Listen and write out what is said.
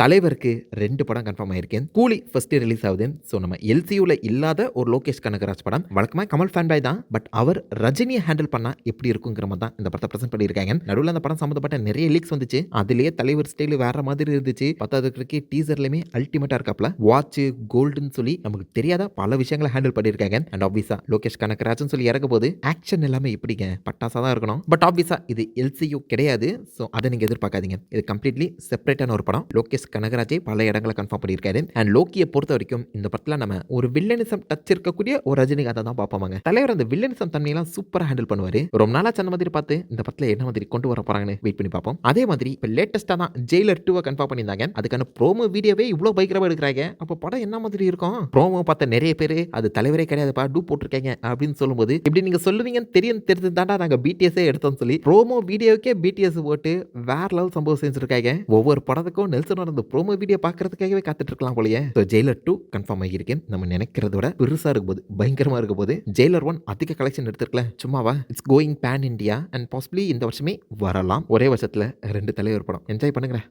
தலைவருக்கு 2 படம் கன்ஃபார்ம் ஆயிருக்கு. கூலி ஃபர்ஸ்ட் ரிலீஸ் ஆகுது. ஸோ நம்ம எல்சியூல இல்லாத ஒரு லோகேஷ் கனகராஜ் படம். வழக்கமா கமல் ஃபேன் பாய் தான். பட் அவர் ரஜினிய ஹேண்டில் பண்ணா எப்படி இருக்குங்கிற மாரி தான் இந்த படத்த பிரசன்ட் பண்ணியிருக்காங்க. நடுவுல அந்த படம் சம்மந்தப்பட்ட நெறைய லீக்ஸ் வந்துச்சு. அதிலேயே தலைவர் ஸ்டைல் வேற மாதிரி இருந்துச்சு. பத்தாததுக்கு டீசர்லயுமே அல்டிமேட்டா இருக்காப்ல. வாட்ச், கோல்டுன்னு சொல்லி நமக்கு தெரியாத பல விஷயங்கள ஹேண்டில் பண்ணியிருக்காங்க. அண்ட் ஆப்வியஸா லோகேஷ் கனகராஜ்னு சொல்லி இறங்கும்போது ஆக்ஷன் எல்லாமே எப்படிங்க பட்டாசா தான் இருக்கணும். பட் ஆப்வியஸா இது எல்சியூ கிடையாது. ஸோ அத நீங்க எதிர்பார்க்காதீங்க. இது கம்ப்ளீட்லி செப்பரேட்டான ஒரு படம். லோகேஷ் கனகராஜே பல இடங்கள கன்ஃபார்ம் பண்ணியிருக்காரு. அண்ட் லோக்கிய பொறுத்த வரைக்கும் இந்த படத்துல நம்ம ஒரு வில்லனிசம் டச் இருக்கக்கூடிய ஒரு ரஜினிகாந்த தான் பார்ப்போமாங்க. தலைவர் அந்த வில்லனிசம் தன்மையெல்லாம் சூப்பரா ஹேண்டில் பண்ணுவாரு. ரொம்ப நாளாச்சு அந்த மாதிரி பார்த்து இந்த படத்துல என்ன மாதிரி கொண்டு வர போறாங்கன்னு வெயிட் பண்ணி பார்ப்போம். அதே மாதிரி இப்ப லேட்டஸ்டா தான் ஜெயிலர் 2 கன்ஃபார்ம் பண்ணியிருந்தாங்க. அதுக்கான ப்ரோமோ வீடியோவே இவ்ளோ பயங்கரமா எடுக்குறாங்க. அப்ப படம் என்ன மாதிரி இருக்கும்? ப்ரோமோ பார்த்த நெறைய பேரு அது தலைவரே கிடையாதுப்பா டூப் போட்டுருக்காங்க அப்படின்னு சொல்லும்போது இப்படி நீங்க சொல்லுவீங்கன்னு தெரிஞ்சு தான்டா நாங்க பிடிஎஸ்ஸே எடுத்தோம்னு சொல்லி ப்ரோமோ வீடியோக்கே பிடிஎஸ் போட்டு வேற லெவல் சம்பவம் செஞ்சிருக்காங்க. ஒவ்வொரு படத்துக்கும் நெல்சனோட அந்த ப்ரோமோ வீடியோ பார்க்கறதுக்காகவே காத்துட்டு இருக்கலாம் போலயே. ஸோ ஜெயிலர் 2 கன்ஃபார்ம் ஆகியிருக்கு. நம்ம நினைக்கிறத விட பெருசா இருக்க போது, பயங்கரமா இருக்க போது. ஜெயிலர் 1 அதிக கலெக்ஷன் எடுத்திருக்கல சும்மாவா? It's going pan India and possibly இந்த வருஷமே வரலாம். ஒரே வருஷத்துல 2 தலைவர் படம். என்ஜாய் பண்ணுங்க.